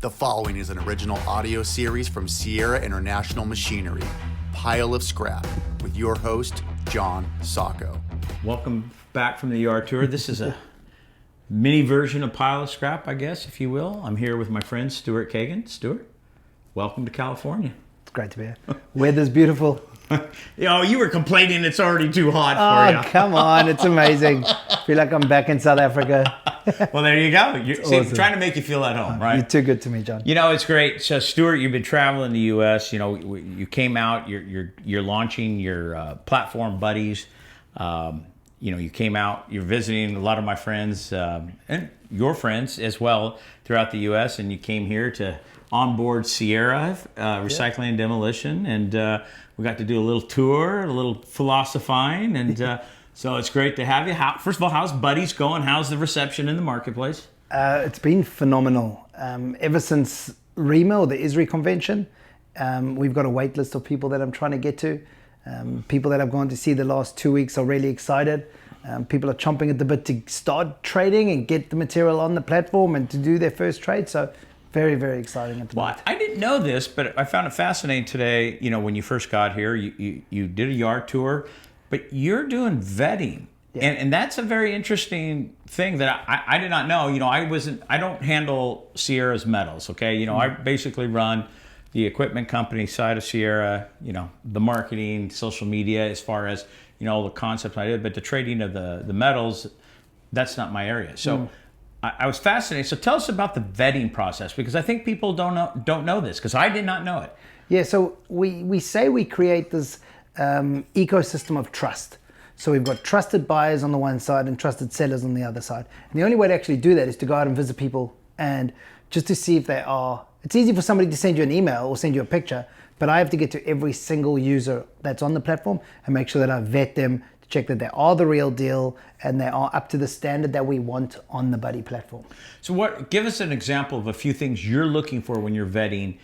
The following is an original audio series from Sierra International Machinery, Pile of Scrap, with your host, John Sacco. Welcome back from the yard tour. This is a mini version of Pile of Scrap, I guess, if you will. I'm here with my friend, Stuart Kagan. Stuart, welcome to California. It's great to be here. Weather's beautiful. You were complaining it's already too hot for you. Oh, come on. It's amazing. I feel like I'm back in South Africa. Well, there you go. You're Awesome. trying to make you feel at home, right? You're too good to me, John. You know, it's great. So, Stuart, you've been traveling the U.S. You know, you came out. You're launching your platform buddies. You came out. You're visiting a lot of my friends and your friends as well throughout the U.S. And you came here to onboard Sierra Recycling and Demolition, and we got to do a little tour, a little philosophizing, and so it's great to have you. First of all, how's Buddies going? How's the reception in the marketplace? It's been phenomenal. Ever since REMA, or the ISRI convention, we've got a wait list of people that I'm trying to get to. People that I've gone to see the last 2 weeks are really excited. People are chomping at the bit to start trading and get the material on the platform and to do their first trade. So very, very exciting at the moment. I didn't know this, but I found it fascinating today. You know, when you first got here, you did a yard tour, but you're doing vetting. Yeah. And that's a very interesting thing that I did not know. You know, I don't handle Sierra's metals, okay? You know, I basically run the equipment company side of Sierra, you know, the marketing, social media, as far as, you know, the concept I did, but the trading of the metals, that's not my area. So I was fascinated. So tell us about the vetting process, because I think people don't know this, because I did not know it. Yeah, so we say we create this ecosystem of trust. So we've got trusted buyers on the one side and trusted sellers on the other side. And the only way to actually do that is to go out and visit people and just to see if they are. It's easy for somebody to send you an email or send you a picture, but I have to get to every single user that's on the platform and make sure that I vet them to check that they are the real deal and they are up to the standard that we want on the Buddy platform. So give us an example of a few things you're looking for when you're vetting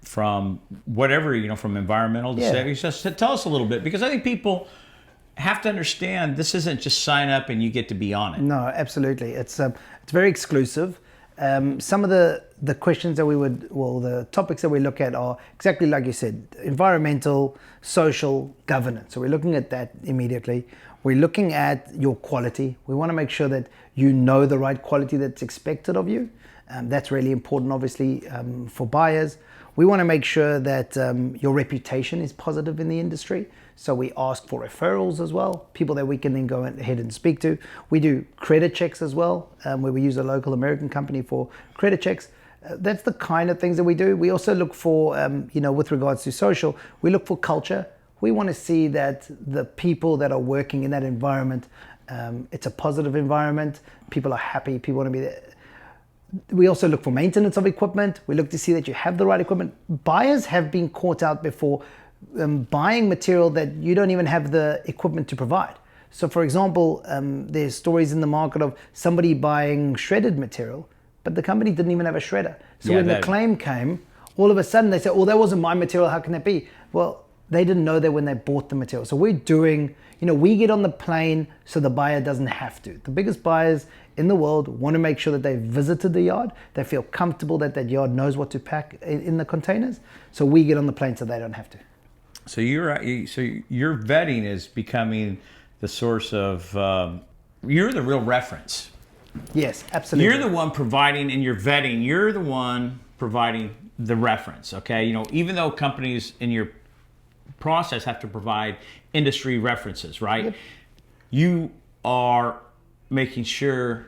from whatever, you know, from environmental to safety. Just tell us a little bit, because I think people have to understand this isn't just sign up and you get to be on it. No, absolutely. It's very exclusive. Some of the questions that the topics that we look at are exactly like you said: environmental, social, governance. So we're looking at that immediately. We're looking at your quality. We want to make sure that you know the right quality that's expected of you. That's really important, obviously, for buyers. We want to make sure that your reputation is positive in the industry. So we ask for referrals as well, people that we can then go ahead and speak to. We do credit checks as well, where we use a local American company for credit checks. That's the kind of things that we do. We also look for, with regards to social, we look for culture. We want to see that the people that are working in that environment, it's a positive environment. People are happy. People want to be there. We also look for maintenance of equipment. We look to see that you have the right equipment. Buyers have been caught out before buying material that you don't even have the equipment to provide. So for example, there's stories in the market of somebody buying shredded material, but the company didn't even have a shredder. So when the claim came, all of a sudden they said, oh, that wasn't my material, how can that be? Well, they didn't know that when they bought the material. So we're doing, we get on the plane so the buyer doesn't have to. The biggest buyers in the world want to make sure that they've visited the yard, they feel comfortable that that yard knows what to pack in the containers. So we get on the plane so they don't have to. So your vetting is becoming the source of, you're the real reference. Yes, absolutely. You're the one providing, in your vetting, you're the one providing the reference, okay? Even though companies in your process have to provide industry references, right? Yep. You are making sure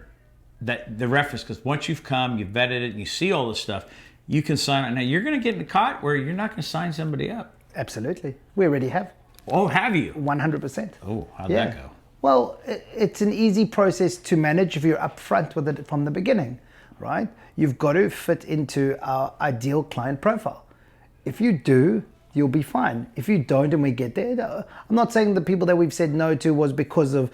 that the reference, because once you've come, you've vetted it, and you see all this stuff, you can sign it. Now, you're going to get in a caught where you're not going to sign somebody up. Absolutely. We already have. Oh, have you? 100%. Oh, how'd that go? Well, it's an easy process to manage if you're upfront with it from the beginning, right? You've got to fit into our ideal client profile. If you do, you'll be fine. If you don't and we get there, I'm not saying the people that we've said no to was because of,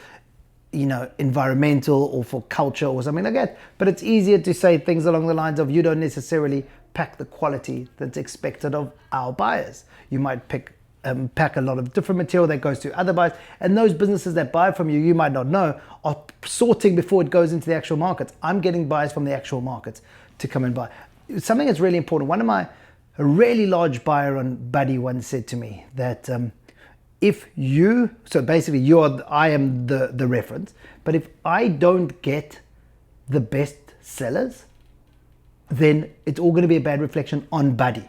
environmental or for culture or something like that, but it's easier to say things along the lines of you don't necessarily pack the quality that's expected of our buyers. You might pack a lot of different material that goes to other buyers, and those businesses that buy from you might not know, are sorting before it goes into the actual markets. I'm getting buyers from the actual markets to come and buy. something that's really important. A really large buyer on Buddy once said to me that so basically I am the reference, but if I don't get the best sellers, then it's all going to be a bad reflection on Buddy.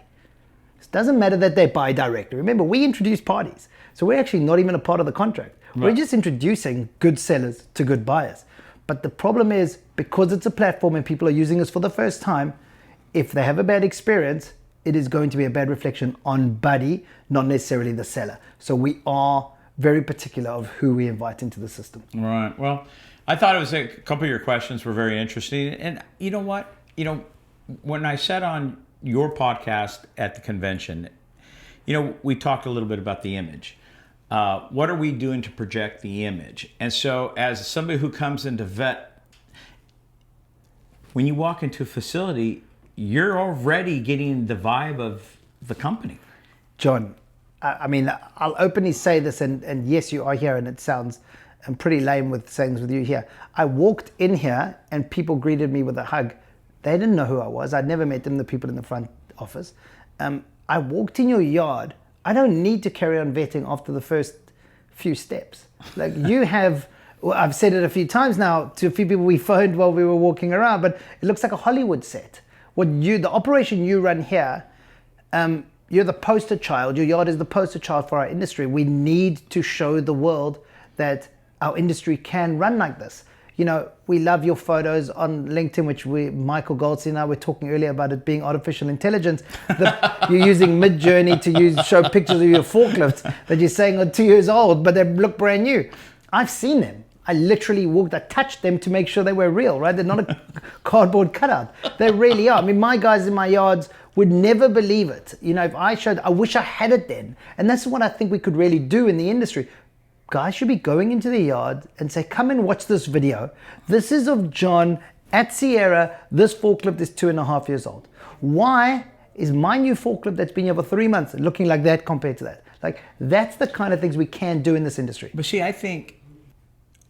It doesn't matter that they buy directly. Remember, we introduce parties, so we're actually not even a part of the contract. Right. We're just introducing good sellers to good buyers. But the problem is, because it's a platform and people are using us for the first time, if they have a bad experience, it is going to be a bad reflection on Buddy, not necessarily the seller. So we are very particular of who we invite into the system. Right. Well, I thought a couple of your questions were very interesting. And you know what? When I sat on your podcast at the convention, we talked a little bit about the image. What are we doing to project the image? And so as somebody who comes into vet, when you walk into a facility, you're already getting the vibe of the company. John, I mean, I'll openly say this, and yes, you are here, and it sounds pretty lame with sayings with you here. I walked in here and people greeted me with a hug. They didn't know who I was. I'd never met them, the people in the front office. I walked in your yard. I don't need to carry on vetting after the first few steps. Like you have, I've said it a few times now to a few people we phoned while we were walking around, but it looks like a Hollywood set. The operation you run here, you're the poster child. Your yard is the poster child for our industry. We need to show the world that our industry can run like this. We love your photos on LinkedIn, which Michael Goldstein and I were talking earlier about it being artificial intelligence. You're using Mid-Journey to show pictures of your forklifts that you're saying are 2 years old, but they look brand new. I've seen them. I literally I touched them to make sure they were real, right? They're not a cardboard cutout. They really are. I mean, my guys in my yards would never believe it. If I wish I had it then. And that's what I think we could really do in the industry. Guys should be going into the yard and say, come and watch this video. This is of John at Sierra. This forklift is 2.5 years old. Why is my new forklift that's been here for 3 months looking like that compared to that? Like, that's the kind of things we can do in this industry. But see, I think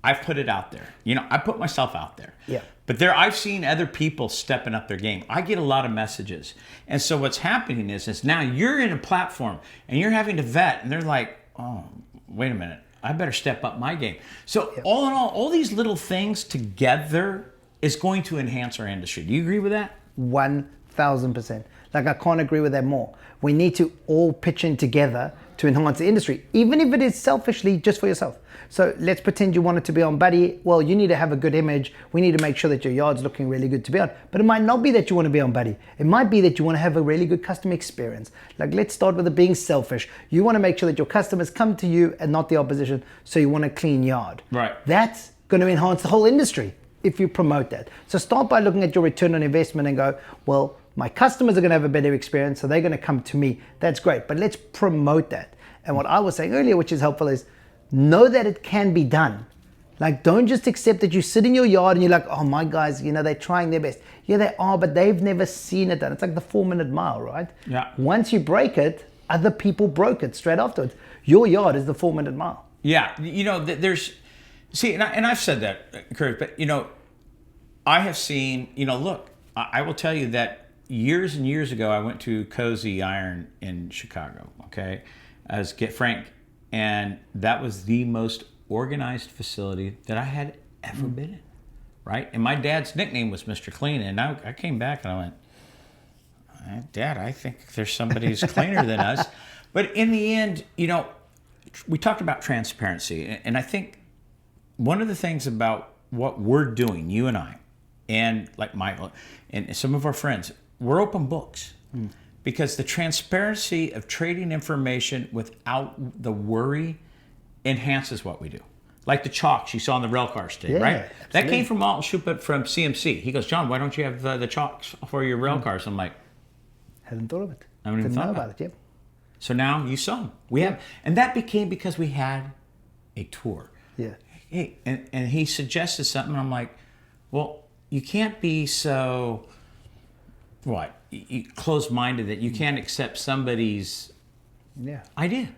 I've put it out there. I put myself out there. Yeah. But I've seen other people stepping up their game. I get a lot of messages. And so what's happening is now you're in a platform and you're having to vet, and they're like, oh, wait a minute. I better step up my game. So all in all these little things together is going to enhance our industry. Do you agree with that? 1,000%. Like, I can't agree with that more. We need to all pitch in together to enhance the industry, even if it is selfishly just for yourself. So let's pretend you want it to be on Buddy. Well, you need to have a good image. We need to make sure that your yard's looking really good to be on. But it might not be that you want to be on Buddy. It might be that you want to have a really good customer experience. Like, let's start with it being selfish. You want to make sure that your customers come to you and not the opposition. So you want a clean yard. Right. That's going to enhance the whole industry if you promote that. So start by looking at your return on investment and go, well, my customers are going to have a better experience, so they're going to come to me. That's great. But let's promote that. And what I was saying earlier, which is helpful, is know that it can be done. Like, don't just accept that you sit in your yard and you're like, oh, my guys, they're trying their best. Yeah, they are, but they've never seen it done. It's like the 4-minute mile, right? Yeah. Once you break it, other people broke it straight afterwards. Your yard is the 4-minute mile. Yeah. And I've said that, Kurt, but, I have seen, look, I will tell you that years and years ago, I went to Cozy Iron in Chicago, okay, as Get Frank. And that was the most organized facility that I had ever been in, right? And my dad's nickname was Mr. Clean. And I came back and I went, Dad, I think there's somebody who's cleaner than us. But in the end, we talked about transparency. And I think one of the things about what we're doing, you and I, and like Michael and some of our friends, we're open books. Because the transparency of trading information without the worry enhances what we do. Like the chalks you saw on the rail cars today, right? Absolutely. That came from Alton Schupert from CMC. He goes, John, why don't you have the chalks for your rail cars? I'm like, hadn't thought of it. I haven't even thought about it. Yep. So now you saw them. We have, and that became because we had a tour. Yeah. Hey, and he suggested something. And I'm like, well, you can't be so closed-minded that you can't accept somebody's idea.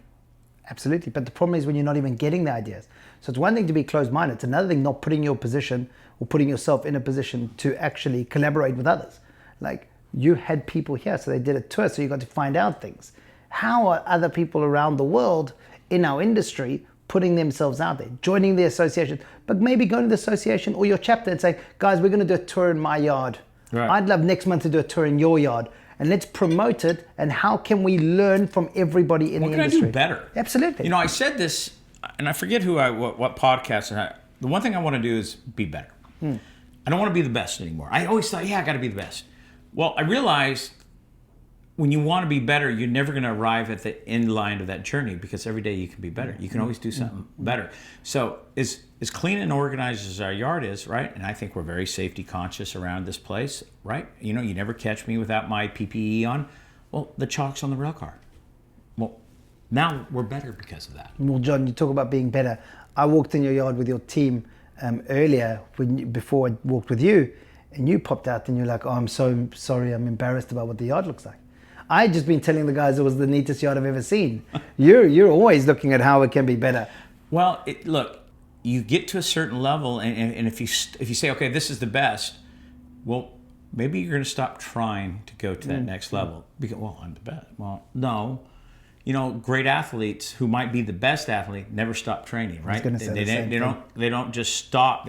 Absolutely. But the problem is when you're not even getting the ideas. So it's one thing to be closed-minded. It's another thing not putting your position or putting yourself in a position to actually collaborate with others. Like, you had people here, so they did a tour, so you got to find out things. How are other people around the world in our industry putting themselves out there, joining the association, but maybe going to the association or your chapter and say, guys, we're going to do a tour in my yard. Right. I'd love next month to do a tour in your yard, and let's promote it. And how can we learn from everybody in the industry? What can I do better? Absolutely. I said this, and I forget what podcast. The one thing I want to do is be better. I don't want to be the best anymore. I always thought, I got to be the best. Well, I realized when you want to be better, you're never going to arrive at the end line of that journey, because every day you can be better. You can always do something better. So as clean and organized as our yard is, right? And I think we're very safety conscious around this place, right? You never catch me without my PPE on. Well, the chalk's on the rail car. Well, now we're better because of that. Well, John, you talk about being better. I walked in your yard with your team earlier before I walked with you, and you popped out and you're like, oh, I'm so sorry, I'm embarrassed about what the yard looks like. I just been telling the guys it was the neatest yard I've ever seen. You're always looking at how it can be better. Well, look, you get to a certain level, and if you say, okay, this is the best, well, maybe you're going to stop trying to go to that next level. Because, well, I'm the best. Well, no. Great athletes who might be the best athlete never stop training, right? They don't just stop.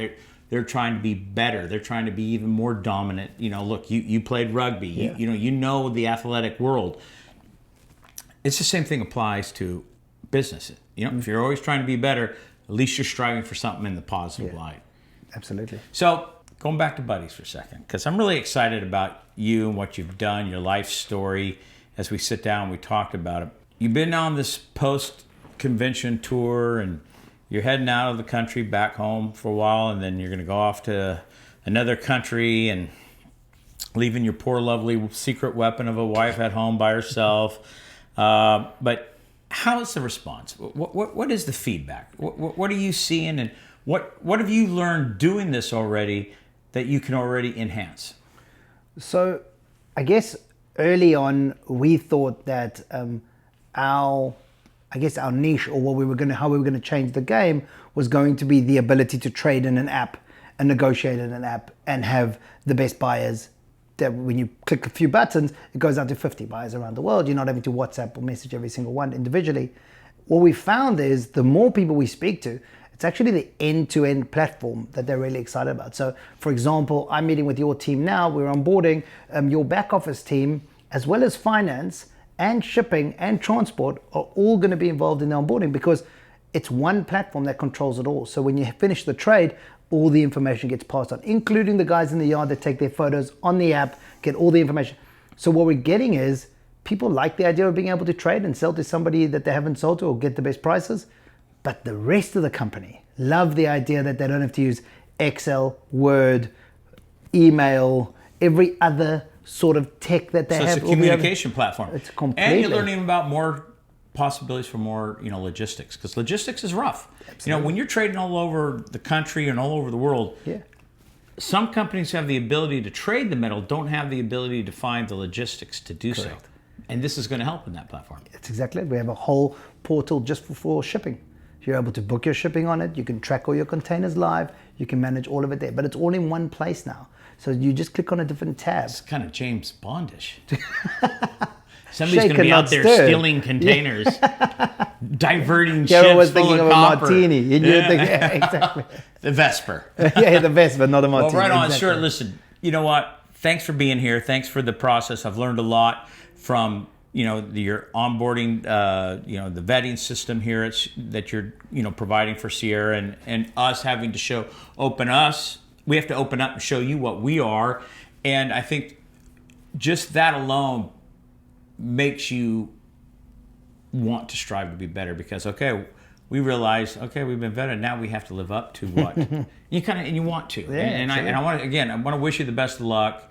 They're trying to be better. They're trying to be even more dominant. Look, you played rugby. Yeah. You know the athletic world. It's the same thing applies to business. If you're always trying to be better, at least you're striving for something in the positive light. Absolutely. So going back to Buddies for a second, because I'm really excited about you and what you've done, your life story. As we sit down, we talked about it. You've been on this post-convention tour, and you're heading out of the country back home for a while, and then you're going to go off to another country and leaving your poor, lovely secret weapon of a wife at home by herself. But how is the response? What is the feedback? What are you seeing, and what have you learned doing this already that you can already enhance? So I guess early on we thought that our niche, or how we were going to change the game, was going to be the ability to trade in an app and negotiate in an app and have the best buyers. That when you click a few buttons, it goes out to 50 buyers around the world. You're not having to WhatsApp or message every single one individually. What we found is the more people we speak to, it's actually the end-to-end platform that they're really excited about. So, for example, I'm meeting with your team now. We're onboarding your back office team, as well as finance and shipping and transport are all going to be involved in the onboarding, because it's one platform that controls it all. So when you finish the trade, all the information gets passed on, including the guys in the yard that take their photos on the app, get all the information. So what we're getting is people like the idea of being able to trade and sell to somebody that they haven't sold to or get the best prices. But the rest of the company love the idea that they don't have to use Excel, Word, email, every other sort of tech that they have. So it's a communication platform. It's completely. And you're learning about more possibilities for more, logistics, because logistics is rough. Absolutely. When you're trading all over the country and all over the world, some companies have the ability to trade the metal, don't have the ability to find the logistics to do so. And this is going to help in that platform. It's exactly it. We have a whole portal just for shipping. You're able to book your shipping on it. You can track all your containers live. You can manage all of it there. But it's all in one place now. So you just click on a different tab. It's kind of James Bondish. Somebody's going to be out there stealing containers, diverting ships was full thinking of of copper. A martini. You knew exactly. The Vesper. The Vesper, not a martini. Well, right on. Exactly. Sure. Listen, you know what? Thanks for being here. Thanks for the process. I've learned a lot from your onboarding, the vetting system here that you're providing for Sierra, and us having to open us. We have to open up and show you what we are, and I think just that alone makes you want to strive to be better, because we realize we've been vetted, now we have to live up to what you want to. I want to wish you the best of luck.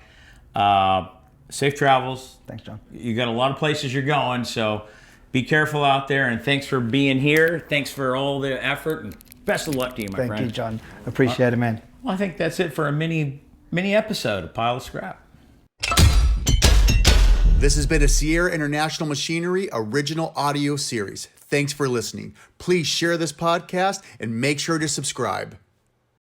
Safe travels. Thanks, John. You got a lot of places you're going, so be careful out there, and thanks for being here. Thanks for all the effort, and best of luck to you, my friend. Thank you, John. Appreciate it, man. Well, I think that's it for a mini episode of Pile of Scrap. This has been a Sierra International Machinery original audio series. Thanks for listening. Please share this podcast and make sure to subscribe.